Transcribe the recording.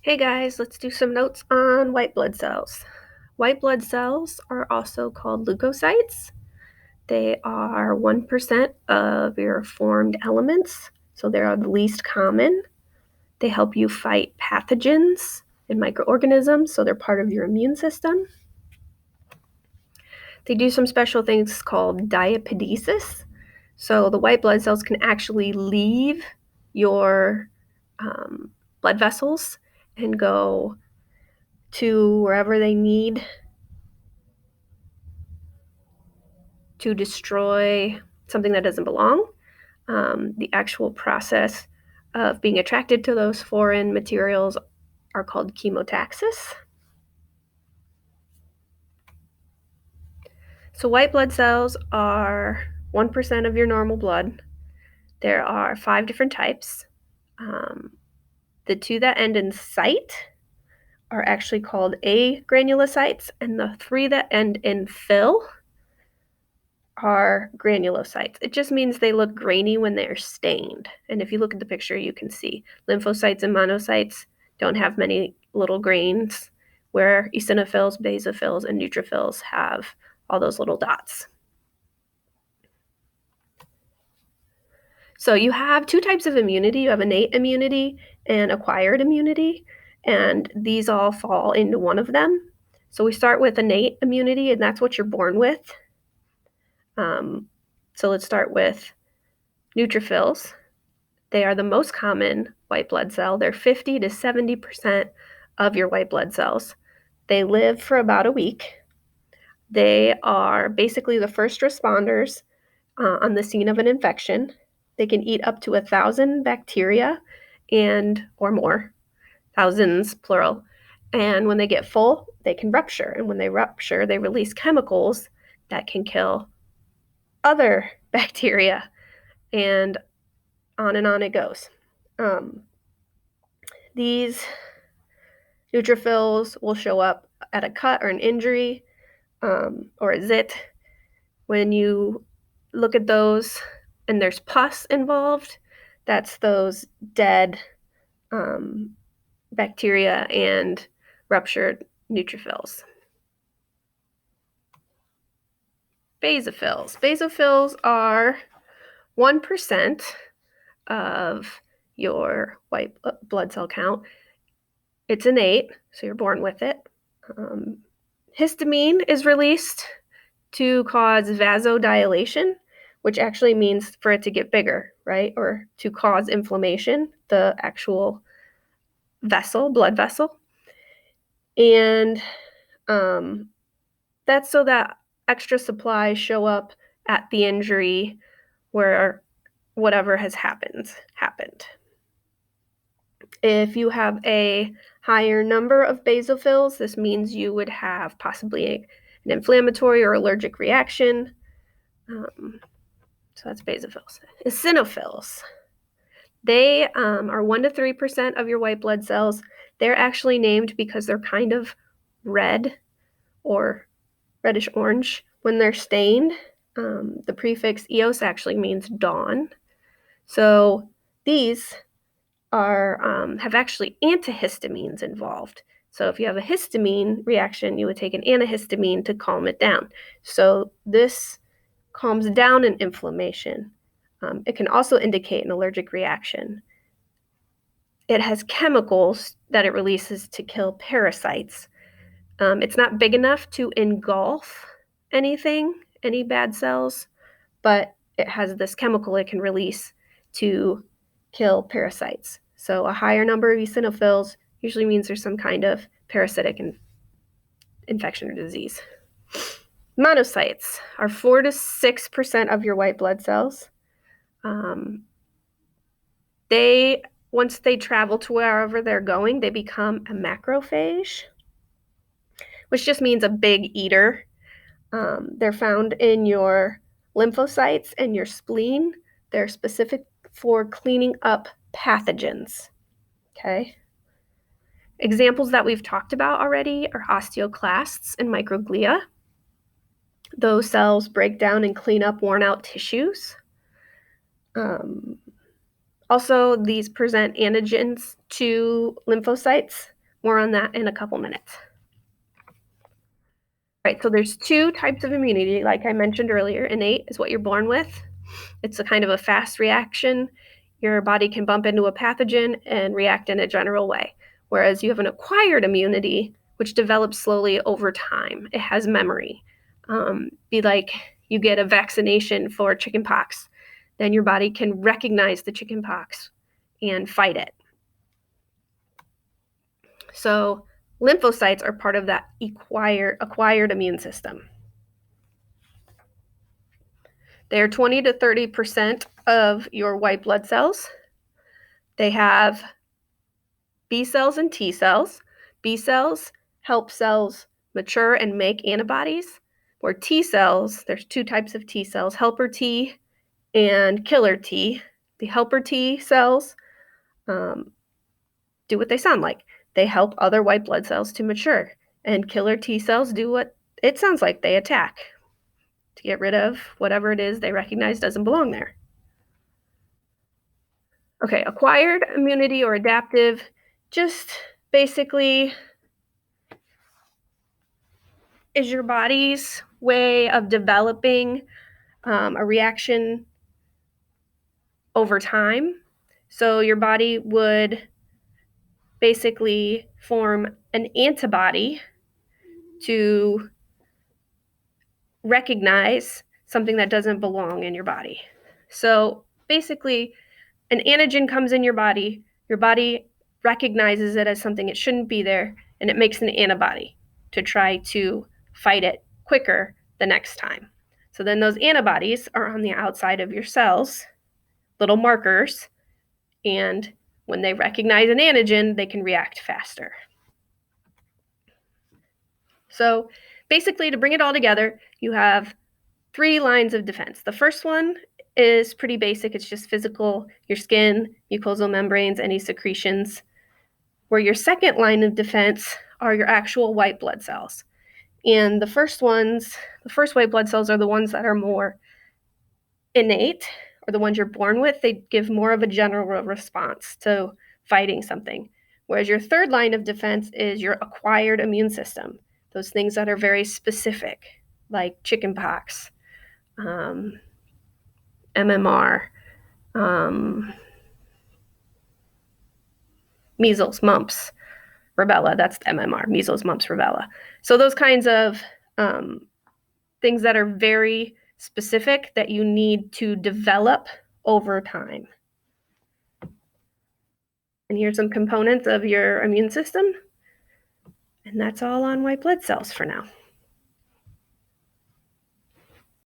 Hey guys, let's do some notes on white blood cells. White blood cells are also called leukocytes. They are 1% of your formed elements, so they are the least common. They help you fight pathogens and microorganisms, so they're part of your immune system. They do some special things called diapedesis. So the white blood cells can actually leave your blood vessels and go to wherever they need to destroy something that doesn't belong. The actual process of being attracted to those foreign materials are called chemotaxis. So white blood cells are 1% of your normal blood. There are 5 different types. The 2 that end in cyte are actually called agranulocytes, and the 3 that end in phil are granulocytes. It just means they look grainy when they're stained. And if you look at the picture, you can see lymphocytes and monocytes don't have many little grains, where eosinophils, basophils, and neutrophils have all those little dots. So you have 2 types of immunity. You have innate immunity and acquired immunity, and these all fall into one of them. So we start with innate immunity, and that's what you're born with. So let's start with neutrophils. They are the most common white blood cell. They're 50 to 70% of your white blood cells. They live for about a week. They are basically the first responders on the scene of an infection. They can eat up to 1,000 bacteria or more, thousands plural. And when they get full, they can rupture. And when they rupture, they release chemicals that can kill other bacteria. And on it goes. These neutrophils will show up at a cut or an injury or a zit. When you look at those and there's pus involved, that's those dead bacteria and ruptured neutrophils. Basophils. Basophils are 1% of your white blood cell count. It's innate, so you're born with it. Histamine is released to cause vasodilation, which actually means for it to get bigger, right? Or to cause inflammation, the actual vessel, blood vessel. And that's so that extra supplies show up at the injury where whatever has happened. If you have a higher number of basophils, this means you would have possibly an inflammatory or allergic reaction. So that's basophils. Eosinophils. They are 1 to 3% of your white blood cells. They're actually named because they're kind of red or reddish orange when they're stained. The prefix eos actually means dawn. So these have actually antihistamines involved. So if you have a histamine reaction, you would take an antihistamine to calm it down. So this calms down an inflammation. It can also indicate an allergic reaction. It has chemicals that it releases to kill parasites. It's not big enough to engulf any bad cells, but it has this chemical it can release to kill parasites. So a higher number of eosinophils usually means there's some kind of parasitic infection or disease. Monocytes are 4 to 6% of your white blood cells. Once they travel to wherever they're going, they become a macrophage, which just means a big eater. They're found in your lymphocytes and your spleen. They're specific for cleaning up pathogens. Okay. Examples that we've talked about already are osteoclasts and microglia. Those cells break down and clean up worn out tissues. Also, these present antigens to lymphocytes More on that in a couple minutes. All right, so there's two types of immunity, like I mentioned earlier. Innate is what you're born with. It's a kind of a fast reaction. Your body can bump into a pathogen and react in a general way. Whereas you have an acquired immunity, which develops slowly over time. It has memory. Be like you get a vaccination for chickenpox, then your body can recognize the chickenpox and fight it. So lymphocytes are part of that acquired immune system. They're 20 to 30% of your white blood cells. They have B cells and T cells. B cells help cells mature and make antibodies, where T cells, there's two types of T cells, helper T and killer T. The helper T cells do what they sound like. They help other white blood cells to mature. And killer T cells do what it sounds like. They attack to get rid of whatever it is they recognize doesn't belong there. Okay, acquired immunity or adaptive, just basically is your body's way of developing a reaction over time. So your body would basically form an antibody to recognize something that doesn't belong in your body. So basically, an antigen comes in your body recognizes it as something it shouldn't be there, and it makes an antibody to try to fight it quicker the next time. So then those antibodies are on the outside of your cells, little markers, and when they recognize an antigen, they can react faster. So basically, to bring it all together, you have 3 lines of defense. The first one is pretty basic. It's just physical, your skin, mucosal membranes, any secretions. Where your second line of defense are your actual white blood cells. And the first white blood cells are the ones that are more innate, or the ones you're born with. They give more of a general response to fighting something. Whereas your third line of defense is your acquired immune system, those things that are very specific, like chickenpox, MMR, measles, mumps, rubella. That's MMR, measles, mumps, rubella. So those kinds of things that are very specific that you need to develop over time. And here's some components of your immune system. And that's all on white blood cells for now.